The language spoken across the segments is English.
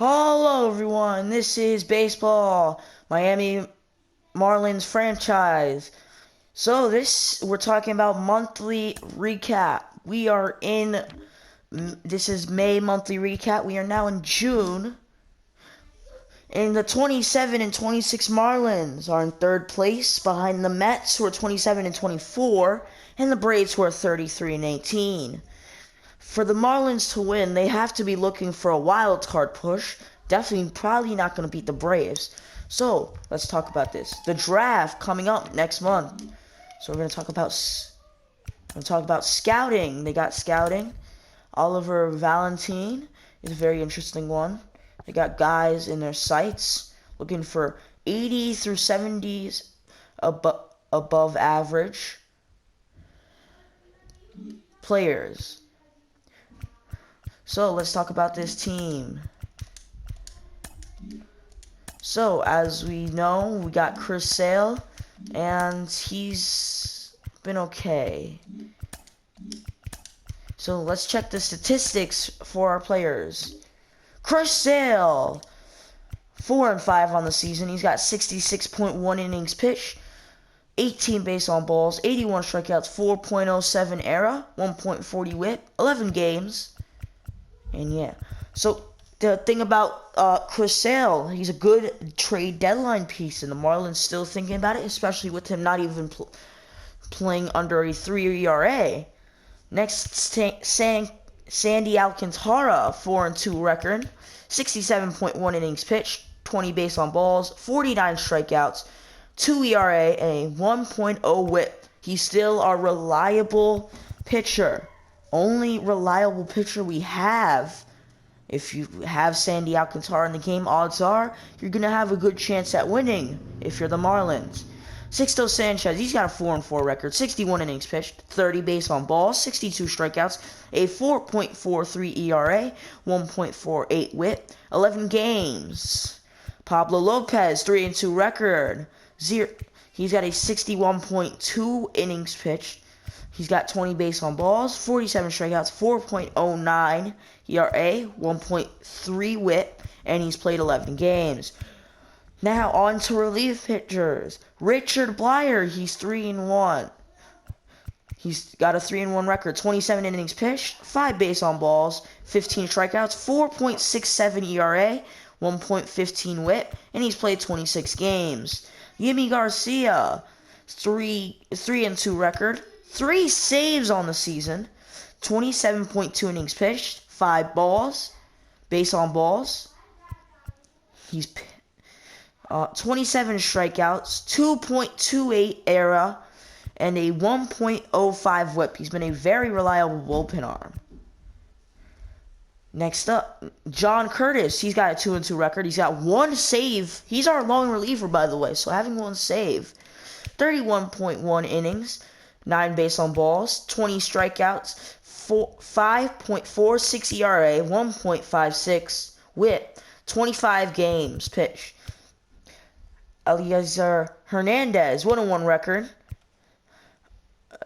Hello everyone, this is baseball, Miami Marlins franchise. We're talking about monthly recap. This is May monthly recap. We are now in June. And the 27 and 26 Marlins are in third place behind the Mets, who are 27 and 24, and the Braves, who are 33 and 18. For the Marlins to win, they have to be looking for a wild card push. Definitely, probably not going to beat the Braves. So let's talk about this. The draft coming up next month. So we're going to talk about scouting. They got scouting. Oliver Valentine is a very interesting one. They got guys in their sights looking for 80 through 70s above average players. So let's talk about this team. So as we know, we got Chris Sale, and he's been okay. So let's check the statistics for our players. Chris Sale, 4-5 on the season. He's got 66.1 innings pitched, 18 base on balls, 81 strikeouts, 4.07 ERA, 1.40 WHIP, 11 games. And yeah, so the thing about Chris Sale, he's a good trade deadline piece, and the Marlins still thinking about it, especially with him not even playing under a 3 ERA. Next, Sandy Alcantara, 4-2 record, 67.1 innings pitched, 20 base on balls, 49 strikeouts, 2 ERA, and a 1.0 WHIP. He's still our reliable pitcher. Only reliable pitcher we have. If you have Sandy Alcantara in the game, odds are you're going to have a good chance at winning if you're the Marlins. Sixto Sanchez, he's got a 4-4 record, 61 innings pitched, 30 base on balls, 62 strikeouts, a 4.43 ERA, 1.48 WHIP, 11 games. Pablo Lopez, 3-2 record, he's got a 61.2 innings pitched. He's got 20 base on balls, 47 strikeouts, 4.09 ERA, 1.3 WHIP, and he's played 11 games. Now on to relief pitchers. Richard Blyer, he's 3-1. He's got a 3-1 record, 27 innings pitched, 5 base on balls, 15 strikeouts, 4.67 ERA, 1.15 WHIP, and he's played 26 games. Yimi Garcia, 3-2 record, 3 saves on the season, 27.2 innings pitched, 5 base on balls. He's 27 strikeouts, 2.28 ERA, and a 1.05 WHIP. He's been a very reliable bullpen arm. Next up, John Curtis. He's got a 2-2 record. He's got 1 save. He's our long reliever, by the way, so having 1 save. 31.1 innings, 9 base on balls, 20 strikeouts, 5.46 ERA, 1.56 WHIP, 25 games pitched. Eliezer Hernandez, 1-1 record,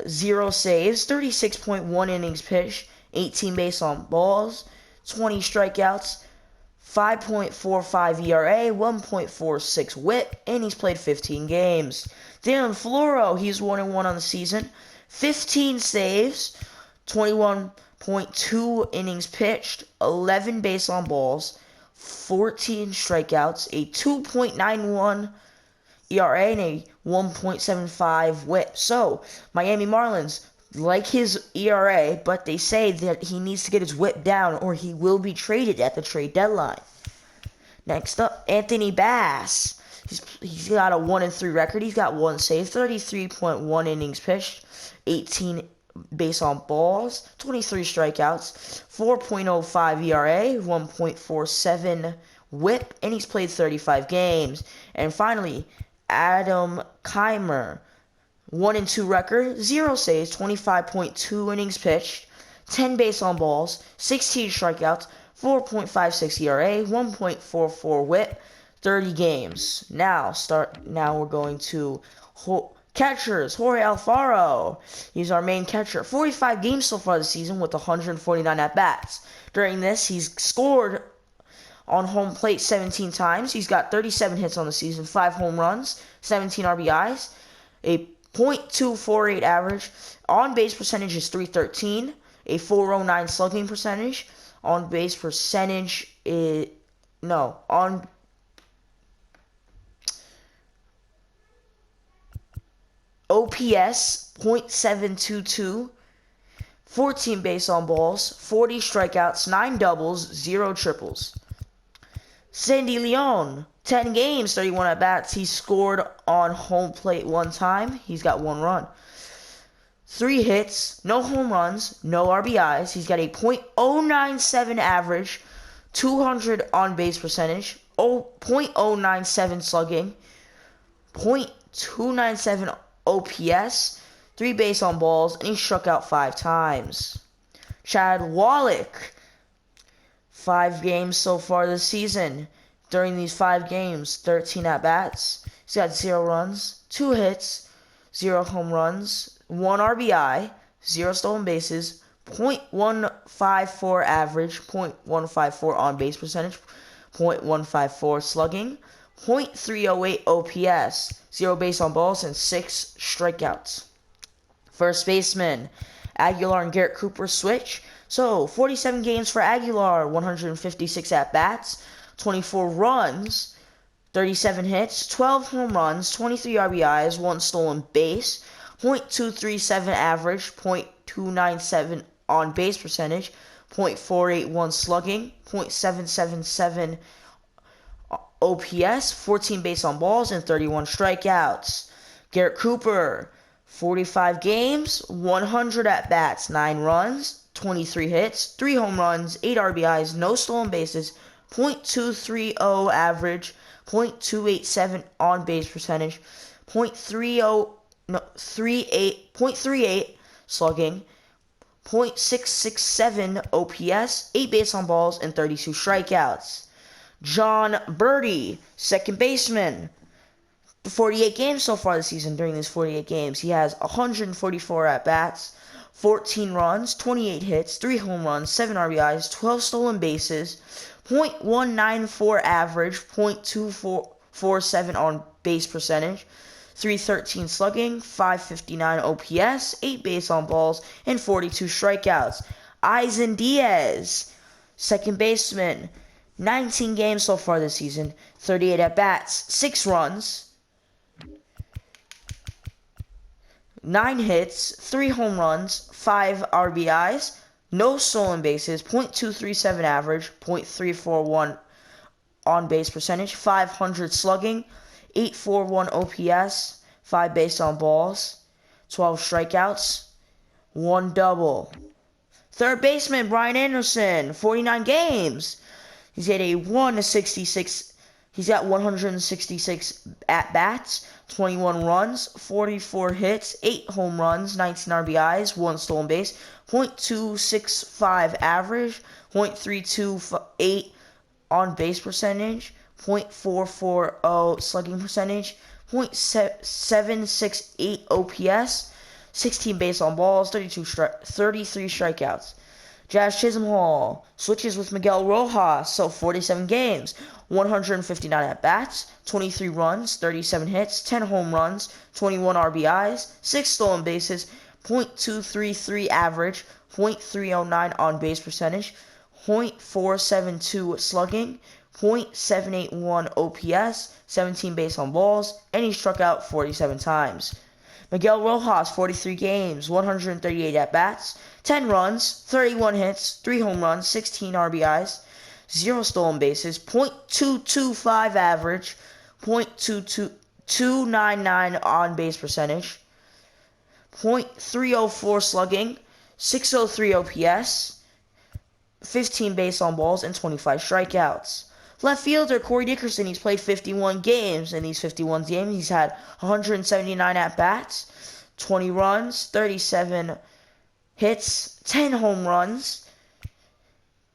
0 saves, 36.1 innings pitched, 18 base on balls, 20 strikeouts, 5.45 ERA, 1.46 WHIP, and he's played 15 games. Dylan Floro, he's 1-1 on the season, 15 saves, 21.2 innings pitched, 11 base on balls, 14 strikeouts, a 2.91 ERA, and a 1.75 WHIP. So, Miami Marlins like his ERA, but they say that he needs to get his WHIP down or he will be traded at the trade deadline. Next up, Anthony Bass. He's got a 1-3 record. He's got 1 save, 33.1 innings pitched, 18 base on balls, 23 strikeouts, 4.05 ERA, 1.47 WHIP, and he's played 35 games. And finally, Adam Keimer, 1-2 record, 0 saves, 25.2 innings pitched, 10 base on balls, 16 strikeouts, 4.56 ERA, 1.44 WHIP, 30 games. Now we're going to catchers. Jorge Alfaro, he's our main catcher. 45 games so far this season with 149 at-bats. During this, he's scored On home plate 17 times. He's got 37 hits on the season, 5 home runs, 17 RBIs, a .248 average. On base percentage is .313, a .409 slugging percentage. On base percentage is on OPS .722, 14 base on balls, 40 strikeouts, 9 doubles, 0 triples. Sandy Leon, 10 games, 31 at-bats. He scored on home plate 1 time. He's got 1 run. 3 hits, no home runs, no RBIs. He's got a .097 average, 200 on-base percentage, .097 slugging, .297 OPS, 3 base on balls, and he struck out 5 times. Chad Wallach, 5 games so far this season. During these 5 games, 13 at-bats. He's got 0 runs, 2 hits, 0 home runs, 1 RBI, 0 stolen bases, .154 average, .154 on-base percentage, .154 slugging, .308 OPS, 0 base on balls, and 6 strikeouts. First baseman, Aguilar and Garrett Cooper switch. So, 47 games for Aguilar, 156 at-bats, 24 runs, 37 hits, 12 home runs, 23 RBIs, 1 stolen base, .237 average, .297 on-base percentage, .481 slugging, .777 OPS, 14 base on balls, and 31 strikeouts. Garrett Cooper, 45 games, 100 at-bats, 9 runs, 23 hits, 3 home runs, 8 RBIs, no stolen bases, .230 average, .287 on-base percentage, .38 slugging, .667 OPS, 8 base on balls, and 32 strikeouts. John Birdie, second baseman. 48 games so far this season. During these 48 games, he has 144 at-bats, 14 runs, 28 hits, 3 home runs, 7 RBIs, 12 stolen bases, .194 average, .247 on base percentage, .313 slugging, .559 OPS, 8 base on balls, and 42 strikeouts. Eisen Diaz, second baseman, 19 games so far this season, 38 at-bats, 6 runs, 9 hits, 3 home runs, 5 RBIs, no stolen bases, .237 average, .341 on base percentage, 500 slugging, 841 OPS, 5 base on balls, 12 strikeouts, 1 double. Third baseman Brian Anderson, 49 games. He's got 166 at-bats, 21 runs, 44 hits, 8 home runs, 19 RBIs, 1 stolen base, .265 average, .328 on base percentage, .440 slugging percentage, .768 OPS, 16 base on balls, 33 strikeouts. Jazz Chisholm switches with Miguel Rojas, so 47 games, 159 at-bats, 23 runs, 37 hits, 10 home runs, 21 RBIs, 6 stolen bases, .233 average, .309 on base percentage, .472 slugging, .781 OPS, 17 base on balls, and he struck out 47 times. Miguel Rojas, 43 games, 138 at-bats, 10 runs, 31 hits, 3 home runs, 16 RBIs, 0 stolen bases, .225 average, .299 on base percentage, .304 slugging, 603 OPS, 15 base on balls, and 25 strikeouts. Left fielder Corey Dickerson, he's played 51 games. In these 51 games, he's had 179 at-bats, 20 runs, 37 hits, 10 home runs,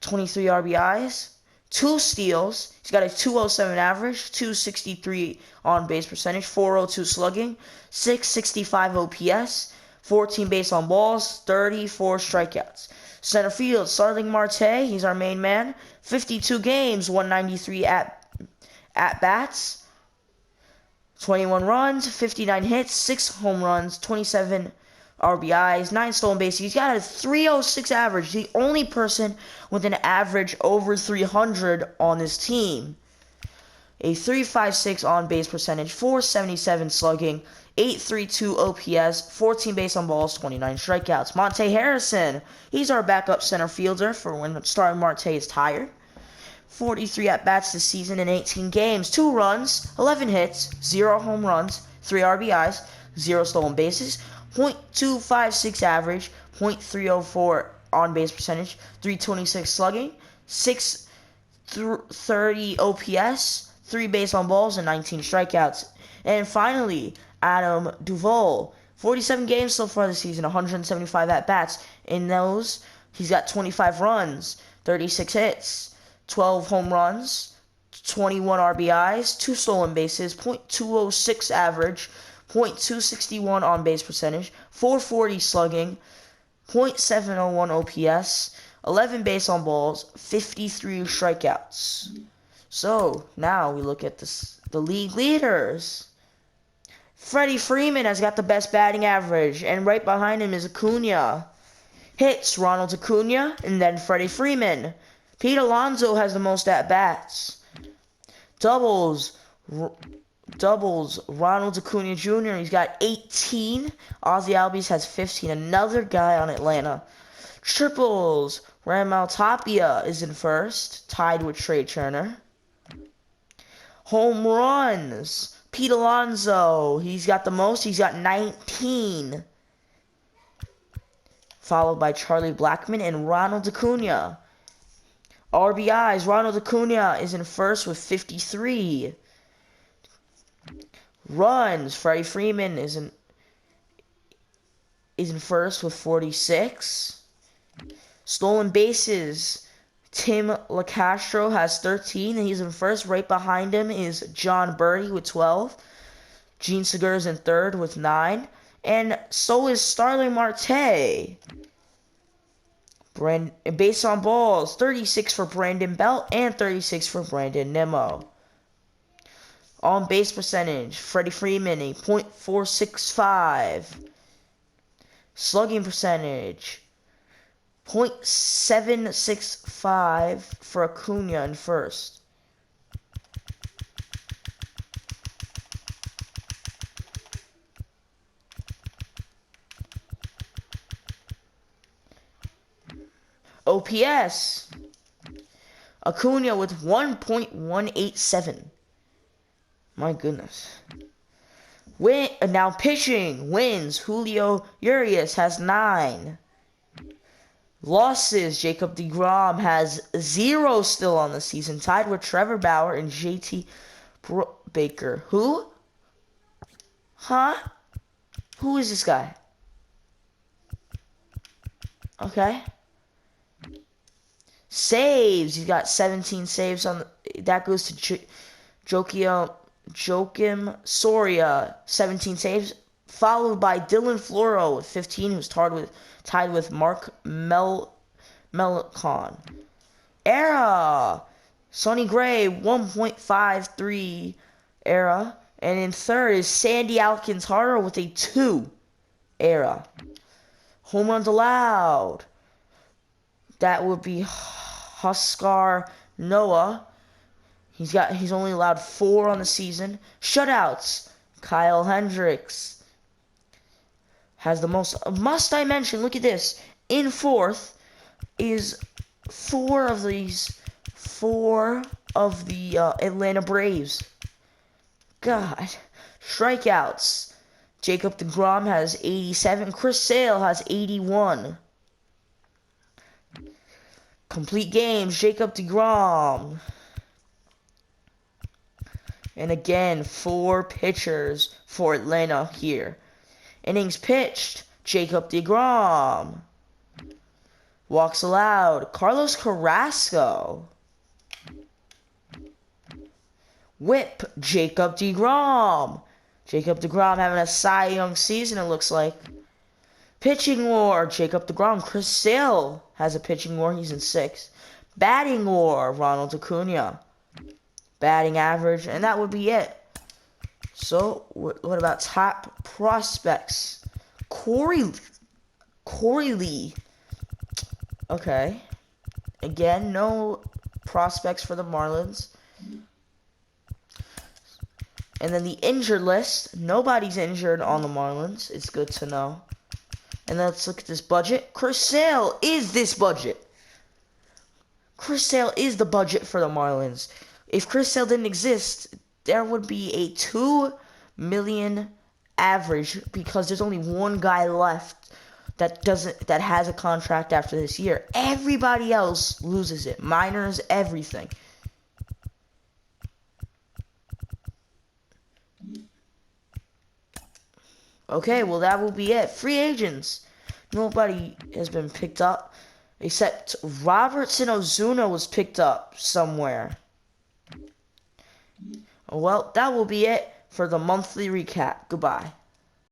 23 RBIs, 2 steals. He's got a .207 average, .263 on base percentage, .402 slugging, .665 OPS, 14 base on balls, 34 strikeouts. Center field, Starling Marte. He's our main man. 52 games, 193 at bats, 21 runs, 59 hits, 6 home runs, 27 RBIs, 9 stolen bases. He's got a 306 average. The only person with an average over 300 on this team. A 356 on base percentage, 477 slugging, 832 OPS, 14 base on balls, 29 strikeouts. Monte Harrison, he's our backup center fielder for when Starling Marte is tired. 43 at-bats this season in 18 games, 2 runs, 11 hits, 0 home runs, 3 RBIs, 0 stolen bases, .256 average, .304 on-base percentage, 326 slugging, 630 OPS, 3 base on balls, and 19 strikeouts. And finally, Adam Duvall, 47 games so far this season, 175 at-bats. In those, he's got 25 runs, 36 hits, 12 home runs, 21 RBIs, 2 stolen bases, .206 average, .261 on-base percentage, 440 slugging, .701 OPS, 11 base on balls, 53 strikeouts. So, now we look at the league leaders. Freddie Freeman has got the best batting average, and right behind him is Acuna. Hits, Ronald Acuna, and then Freddie Freeman. Pete Alonso has the most at-bats. Doubles, Ronald Acuna Jr., he's got 18. Ozzy Albies has 15. Another guy on Atlanta. Triples, Raimel Tapia is in first, tied with Trey Turner. Home runs, Pete Alonso, he's got the most, he's got 19. Followed by Charlie Blackmon and Ronald Acuna. RBIs, Ronald Acuna is in first with 53. Runs, Freddie Freeman is in first with 46. Stolen bases, Tim LaCastro has 13, and he's in first. Right behind him is John Birdie with 12. Gene Segura is in third with 9. And so is Starling Marte. Base on balls, 36 for Brandon Belt and 36 for Brandon Nimmo. On base percentage, Freddie Freeman, a .465. Slugging percentage, .765 for Acuna in first. OPS, Acuna with 1.187. My goodness. Now pitching, wins, Julio Urias has 9. Losses, Jacob deGrom has 0 still on the season, tied with Trevor Bauer and JT Baker. Who? Huh? Who is this guy? Okay. Saves, he's got 17 saves on that goes to Joakim Soria, 17 saves, followed by Dylan Floro with 15, who's tied with Mark Melicon. Era, Sonny Gray, 1.53 era, and in third is Sandy Alcantara with a 2 era. Home runs allowed, that would be Huskar Noah. He's only allowed 4 on the season. Shutouts, Kyle Hendricks has the most. Must I mention, look at this. In fourth is 4 of the Atlanta Braves. God. Strikeouts, Jacob deGrom has 87. Chris Sale has 81. Complete games, Jacob deGrom. And again, 4 pitchers for Atlanta here. Innings pitched, Jacob deGrom. Walks allowed, Carlos Carrasco. Whip, Jacob deGrom. Jacob deGrom having a Cy Young season, it looks like. Pitching war, Jacob deGrom. Chris Sale has a pitching war. He's in 6th. Batting war, Ronald Acuna. Batting average, and that would be it. So, what about top prospects? Corey Lee. Okay. Again, no prospects for the Marlins. And then the injured list. Nobody's injured on the Marlins. It's good to know. And then let's look at this budget. Chris Sale is this budget. Chris Sale is the budget for the Marlins. If Chris Sale didn't exist, there would be a $2 million average because there's only one guy left that has a contract after this year. Everybody else loses it. Minors, everything. Okay, well that will be it. Free agents. Nobody has been picked up except Robertson Ozuna was picked up somewhere. Well, that will be it for the monthly recap. Goodbye.